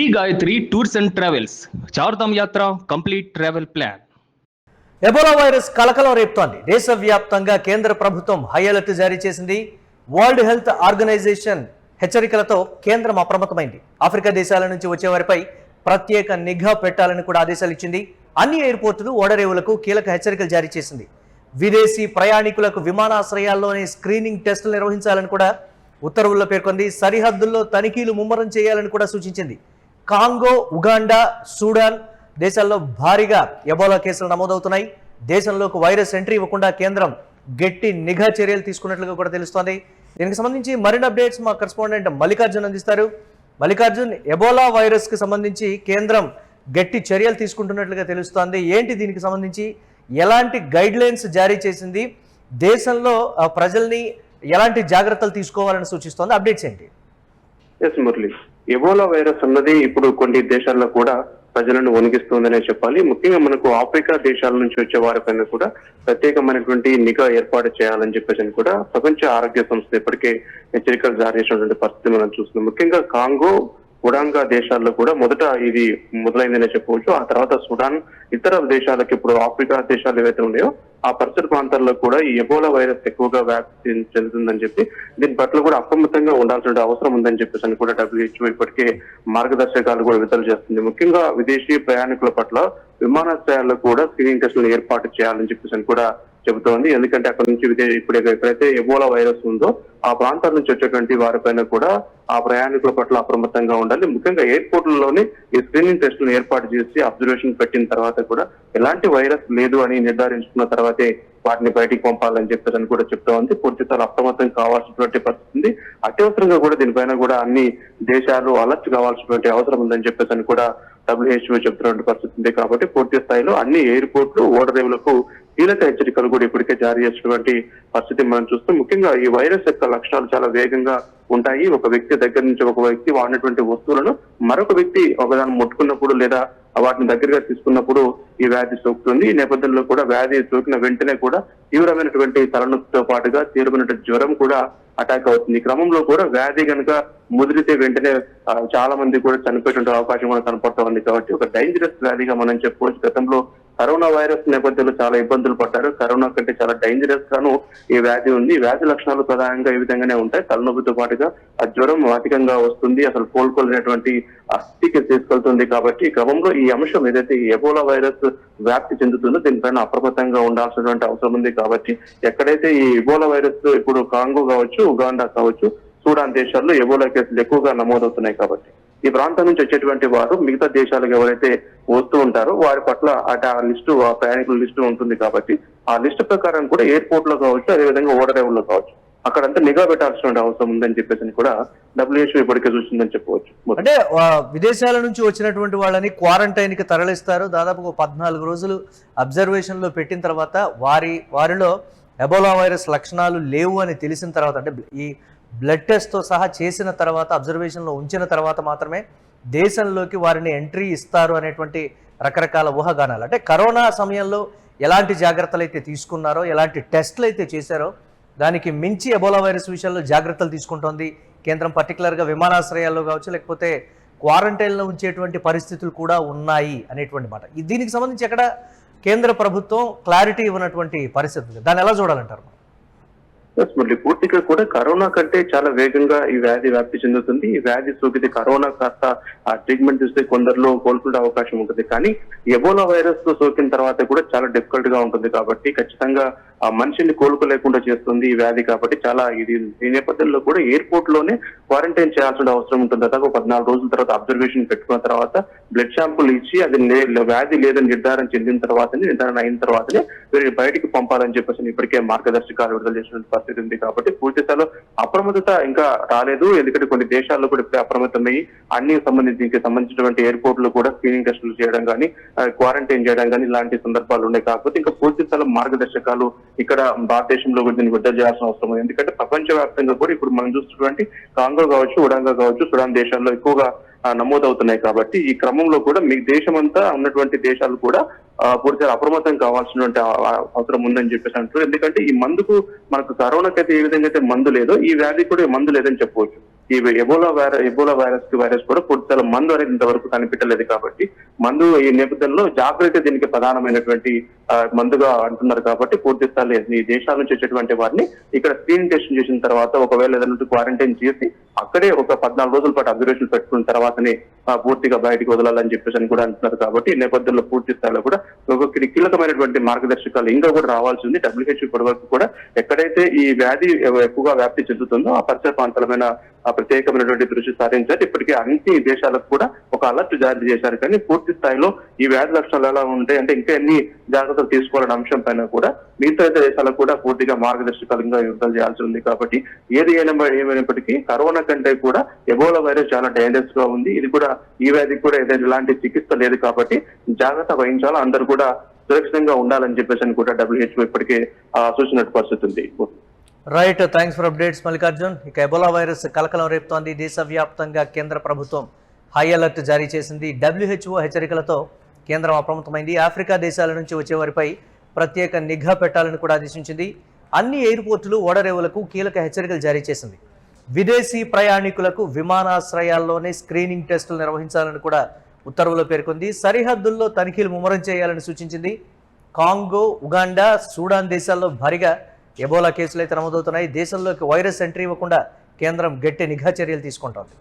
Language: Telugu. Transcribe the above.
Shri Gayatri tours and travels Chardham యాత్ర complete travel plan. Ebola virus కలకలం రేపుతోంది. దేశవ్యాప్తంగా కేంద్ర ప్రభుత్వం హై అలర్ట్ జారీ చేసింది. వరల్డ్ హెల్త్ ఆర్గనైజేషన్ హెచ్చరికలతో కేంద్రం అప్రమత్తమైంది. ఆఫ్రికా దేశాల నుంచి వచ్చేవారిపై ప్రత్యేక నిఘా పెట్టాలని కూడా ఆదేశాలు ఇచ్చింది. అన్ని ఎయిర్పోర్టులు, ఓడరేవులకు కీలక హెచ్చరికలు జారీ చేసింది. విదేశీ ప్రయాణికులకు విమానాశ్రయాల్లోనే స్క్రీనింగ్ టెస్టులు నిర్వహించాలని కూడా ఉత్తర్వుల్లో పేర్కొంది. సరిహద్దుల్లో తనిఖీలు ముమ్మరం చేయాలని కూడా సూచించింది. కాంగో, ఉగాండా, సూడాన్ దేశాల్లో భారీగా ఎబోలా కేసులు నమోదవుతున్నాయి. దేశంలోకి వైరస్ ఎంట్రీ ఇవ్వకుండా కేంద్రం గట్టి నిఘా చర్యలు తీసుకున్నట్లుగా కూడా తెలుస్తోంది. దీనికి సంబంధించి మరిన్ని అప్డేట్స్ మా కరెస్పాండెంట్ మల్లికార్జున్ అందిస్తారు. మల్లికార్జున్, ఎబోలా వైరస్ కి సంబంధించి కేంద్రం గట్టి చర్యలు తీసుకుంటున్నట్లుగా తెలుస్తోంది. ఏంటి దీనికి సంబంధించి ఎలాంటి గైడ్ లైన్స్ జారీ చేసింది? దేశంలో ప్రజల్ని ఎలాంటి జాగ్రత్తలు తీసుకోవాలని సూచిస్తోంది? అప్డేట్స్ ఏంటి? ఎస్ మురళి, ఎబోలా వైరస్ అన్నది ఇప్పుడు కొన్ని దేశాల్లో కూడా ప్రజలను వణికిస్తుందనే చెప్పాలి. ముఖ్యంగా మనకు ఆఫ్రికా దేశాల నుంచి వచ్చే వారిపైన కూడా ప్రత్యేకమైనటువంటి నిఘా ఏర్పాటు చేయాలని చెప్పేసి కూడా ప్రపంచ ఆరోగ్య సంస్థ ఇప్పటికే హెచ్చరికలు జారీ చేసినటువంటి పరిస్థితి మనం చూస్తున్నాం. ముఖ్యంగా కాంగో, ఉగాండా దేశాల్లో కూడా మొదట ఇది మొదలైందనే చెప్పవచ్చు. ఆ తర్వాత సుడాన్, ఇతర దేశాలకు ఇప్పుడు ఆఫ్రికా దేశాలు ఏవైతే ఉన్నాయో ఆ పరిసర ప్రాంతాల్లో కూడా ఈ ఎబోలా వైరస్ ఎక్కువగా వ్యాప్తి చెందుతుందని చెప్పి దీని పట్ల కూడా అప్రమత్తంగా ఉండాల్సిన అవసరం ఉందని చెప్పేసి అని కూడా WHO ఇప్పటికే మార్గదర్శకాలు కూడా విడుదల చేస్తుంది. ముఖ్యంగా విదేశీ ప్రయాణికుల పట్ల విమానాశ్రయాల్లో కూడా స్క్రీనింగ్ టెస్టులు ఏర్పాటు చేయాలని చెప్పేసి అని కూడా చెబుతోంది. ఎందుకంటే అక్కడ నుంచి ఇప్పుడు ఎక్కడైతే ఎబోలా వైరస్ ఉందో ఆ ప్రాంతాల నుంచి వచ్చేటువంటి వారిపైన కూడా ఆ ప్రయాణికుల పట్ల అప్రమత్తంగా ఉండాలి. ముఖ్యంగా ఎయిర్పోర్ట్లలోనే ఈ స్క్రీనింగ్ టెస్టులను ఏర్పాటు చేసి అబ్జర్వేషన్ పెట్టిన తర్వాత కూడా ఎలాంటి వైరస్ లేదు అని నిర్ధారించుకున్న తర్వాతే వాటిని బయటికి పంపాలని చెప్పేసి కూడా చెప్తా ఉంది. పూర్తిస్థాయి అప్రమత్తం కావాల్సినటువంటి పరిస్థితి ఉంది. అత్యవసరంగా కూడా దీనిపైన కూడా అన్ని దేశాలు అలర్ట్ కావాల్సినటువంటి అవసరం ఉందని చెప్పేసి కూడా WHO చెప్తున్నటువంటి పరిస్థితి ఉంది. కాబట్టి పూర్తి స్థాయిలో అన్ని ఎయిర్పోర్ట్లు, ఓడరేవులకు కీలక హెచ్చరికలు కూడా ఇప్పటికే జారీ చేసినటువంటి పరిస్థితి మనం చూస్తాం. ముఖ్యంగా ఈ వైరస్ యొక్క లక్షణాలు చాలా వేగంగా ఉంటాయి. ఒక వ్యక్తి దగ్గర నుంచి ఒక వ్యక్తి వాడినటువంటి వస్తువులను మరొక వ్యక్తి ఒకదాన్ని ముట్టుకున్నప్పుడు లేదా వాటిని దగ్గరగా తీసుకున్నప్పుడు ఈ వ్యాధి సోకుతుంది. ఈ నేపథ్యంలో కూడా వ్యాధి సోకిన వెంటనే కూడా తీవ్రమైనటువంటి తలనొప్పితో పాటుగా తీవ్రమైనటువంటి జ్వరం కూడా అటాక్ అవుతుంది. ఈ క్రమంలో కూడా వ్యాధి కనుక ముదిరితే వెంటనే చాలా మంది కూడా చనిపోయేటువంటి అవకాశం కూడా కనపడుతూ ఉంది. కాబట్టి ఒక డేంజరస్ వ్యాధిగా మనం చెప్పుకోవచ్చు. గతంలో కరోనా వైరస్ నేపథ్యంలో చాలా ఇబ్బందులు పడ్డారు. కరోనా కంటే చాలా డేంజరస్ గాను ఈ వ్యాధి ఉంది. ఈ వ్యాధి లక్షణాలు ప్రధానంగా ఈ విధంగానే ఉంటాయి. తలనొప్పితో పాటుగా ఆ జ్వరం అధికంగా వస్తుంది, అసలు కోలుకోలేనటువంటి స్థితికి తీసుకెళ్తుంది. కాబట్టి ఈ క్రమంలో ఈ అంశం ఏదైతే ఈ ఎబోలా వైరస్ వ్యాప్తి చెందుతుందో దీనిపైన అప్రమత్తంగా ఉండాల్సినటువంటి అవసరం ఉంది. కాబట్టి ఎక్కడైతే ఈ ఎబోలా వైరస్ ఇప్పుడు కాంగో కావచ్చు, ఉగాండా కావచ్చు, సూడాన్ దేశాల్లో ఎబోలా కేసులు ఎక్కువగా నమోదవుతున్నాయి. కాబట్టి ఈ ప్రాంతం నుంచి వచ్చేటువంటి వారు మిగతా దేశాలకు ఎవరైతే వస్తూ ఉంటారో వారి పట్ల ఆ లిస్టు, ఆ ప్రయాణికుల లిస్టు ఉంటుంది. కాబట్టి ఆ లిస్టు ప్రకారం కూడా ఎయిర్పోర్ట్ లో కావచ్చు, అదేవిధంగా ఓడరేవుల్లో కావచ్చు, అక్కడంతా నిఘా పెట్టాల్సిన అవసరం ఉందని చెప్పేసి కూడా WHO ఇప్పటికే చూసిందని చెప్పవచ్చు. అంటే విదేశాల నుంచి వచ్చినటువంటి వాళ్ళని క్వారంటైన్ కి తరలిస్తారు. దాదాపు 14 రోజులు అబ్జర్వేషన్ లో పెట్టిన తర్వాత వారిలో ఎబోలా వైరస్ లక్షణాలు లేవు అని తెలిసిన తర్వాత, అంటే ఈ బ్లడ్ టెస్ట్ తో సహా చేసిన తర్వాత, అబ్జర్వేషన్ లో ఉంచిన తర్వాత మాత్రమే దేశంలోకి వారిని ఎంట్రీ ఇస్తారు అనేటువంటి రకరకాల ఊహాగానాలు. అంటే కరోనా సమయంలో ఎలాంటి జాగ్రత్తలు అయితే తీసుకున్నారో, ఎలాంటి టెస్టులు అయితే చేశారో దానికి మించి ఎబోలా వైరస్ విషయంలో జాగ్రత్తలు తీసుకుంటోంది కేంద్రం. పర్టికులర్గా విమానాశ్రయాల్లో కావచ్చు, లేకపోతే క్వారంటైన్లో ఉంచేటువంటి పరిస్థితులు కూడా ఉన్నాయి అనేటువంటి మాట. దీనికి సంబంధించి ఎక్కడ కేంద్ర ప్రభుత్వం క్లారిటీ ఇవ్వనటువంటి పరిస్థితి, దాన్ని ఎలా చూడాలంటారు? పూర్తిగా కూడా కరోనా కంటే చాలా వేగంగా ఈ వ్యాధి వ్యాప్తి చెందుతుంది. ఈ వ్యాధి సోకితే కరోనా కాస్త ఆ ట్రీట్మెంట్ చూస్తే కొందరిలో కోలుకునే అవకాశం ఉంటుంది. కానీ ఎబోలా వైరస్ తో సోకిన తర్వాత కూడా చాలా డిఫికల్ట్ గా ఉంటుంది. కాబట్టి ఖచ్చితంగా ఆ మనిషిని కోలుకోలేకుండా చేస్తుంది ఈ వ్యాధి. కాబట్టి చాలా ఈ నేపథ్యంలో కూడా ఎయిర్పోర్ట్ లోనే క్వారంటైన్ చేయాల్సిన అవసరం ఉంటుంది. దాదాపు 14 రోజుల తర్వాత అబ్జర్వేషన్ పెట్టుకున్న తర్వాత బ్లడ్ శాంపుల్ ఇచ్చి అది వ్యాధి లేదని నిర్ధారణ చెందిన నిర్ధారణ అయిన తర్వాతనే వీరిని బయటికి పంపాలని చెప్పేసి ఇప్పటికే మార్గదర్శకాలు విడుదల చేసిన పరిస్థితి ఉంది. కాబట్టి పూర్తి స్థాయిలో అప్రమత్తత ఇంకా రాలేదు. ఎందుకంటే కొన్ని దేశాల్లో కూడా ఇప్పుడే అప్రమత్తమయ్యి అన్ని సంబంధించినటువంటి ఎయిర్పోర్ట్ లో కూడా స్క్రీనింగ్ టెస్టులు చేయడం కానీ, క్వారంటైన్ చేయడం కానీ ఇలాంటి సందర్భాలు ఉన్నాయి. కాకపోతే ఇంకా పూర్తి స్థాయిలో మార్గదర్శకాలు ఇక్కడ భారతదేశంలో కూడా దీన్ని విడుదల చేయాల్సిన అవసరం ఉంది. ఎందుకంటే ప్రపంచవ్యాప్తంగా కూడా ఇప్పుడు మనం చూస్తున్నటువంటి కాంగో కావచ్చు, ఉగాండా కావచ్చు, సుడాన్ దేశాల్లో ఎక్కువగా నమోదవుతున్నాయి. కాబట్టి ఈ క్రమంలో కూడా మీ దేశమంతా ఉన్నటువంటి దేశాలు కూడా పూర్తిగా అప్రమత్తం కావాల్సినటువంటి అవసరం ఉందని చెప్పేసి అంటారు. ఎందుకంటే ఈ మందుకు మనకు కరోనాకైతే ఏ విధంగా అయితే మందు లేదో ఈ వ్యాధి కూడా మందు లేదని చెప్పవచ్చు. ఈ ఎబోలా వైరస్ కూడా పూర్తిస్థాయిలో మందు అనేది ఇంతవరకు కనిపించలేదు కాబట్టి మందు ఈ నేపథ్యంలో జాగ్రత్త దీనికి ప్రధానమైనటువంటి మందుగా అంటున్నారు కాబట్టి పూర్తి స్థాయిలో ఈ దేశాల నుంచి వచ్చేటువంటి వారిని ఇక్కడ స్క్రీనింగ్ టెస్ట్ చేసిన తర్వాత ఒకవేళ ఏదైనా క్వారంటైన్ చేసి అక్కడే ఒక 14 రోజుల పాటు అబ్జర్వేషన్ పెట్టుకున్న తర్వాతనే పూర్తిగా బయటికి వదలాలని చెప్పేసి అని కూడా అంటున్నారు కాబట్టి ఈ నేపథ్యంలో పూర్తి స్థాయిలో కూడా ఒక కీలకమైనటువంటి మార్గదర్శకాలు ఇంకా కూడా రావాల్సి ఉంది. WHO ఇప్పటి వరకు కూడా ఎక్కడైతే ఈ వ్యాధి ఎక్కువగా వ్యాప్తి చెందుతుందో ఆ పరిసర ప్రాంతాలమైన ప్రత్యేకమైనటువంటి దృష్టి సారించారు. ఇప్పటికే అన్ని దేశాలకు కూడా ఒక అలర్ట్ జారీ చేశారు. కానీ పూర్తి స్థాయిలో ఈ వ్యాధి లక్షణాలు ఎలా ఉంటాయి అంటే ఇంకా ఎన్ని జాగ్రత్తలు తీసుకోవాలనే అంశం పైన కూడా మిగతా దేశాలకు కూడా పూర్తిగా మార్గదర్శకాలంగా యుద్ధాలు చేయాల్సి ఉంది. కాబట్టి ఏమైనప్పటికీ కరోనా కంటే కూడా ఎబోలా వైరస్ చాలా డేంజరస్ గా ఉంది. ఇది కూడా ఈ వ్యాధికి కూడా ఏదైనా ఎలాంటి చికిత్స లేదు కాబట్టి జాగ్రత్త వహించాలి, అందరూ కూడా సురక్షితంగా ఉండాలని చెప్పేసి కూడా WHO ఇప్పటికే సూచన పరిస్థితి ఉంది. Right, thanks for updates Mallikarjun. ఇక ఎబోలా వైరస్ కలకలం రేపుతోంది. దేశవ్యాప్తంగా కేంద్ర ప్రభుత్వం హై అలర్ట్ జారీ చేసింది. WHO హెచ్చరికలతో కేంద్రం అప్రమత్తమైంది. ఆఫ్రికా దేశాల నుంచి వచ్చే వారిపై ప్రత్యేక నిఘా పెట్టాలని కూడా ఆదేశించింది. అన్ని ఎయిర్పోర్టులు, ఓడరేవులకు కీలక హెచ్చరికలు జారీ చేసింది. విదేశీ ప్రయాణికులకు విమానాశ్రయాల్లోనే స్క్రీనింగ్ టెస్టులు నిర్వహించాలని కూడా ఉత్తర్వులో పేర్కొంది. సరిహద్దుల్లో తనిఖీలు ముమ్మరం చేయాలని సూచించింది. కాంగో, ఉగాండా, సూడాన్ దేశాల్లో భారీగా ఎబోలా కేసులు అయితే నమోదవుతున్నాయి. దేశంలోకి వైరస్ ఎంట్రీ ఇవ్వకుండా కేంద్రం గట్టి నిఘా చర్యలు తీసుకుంటోంది.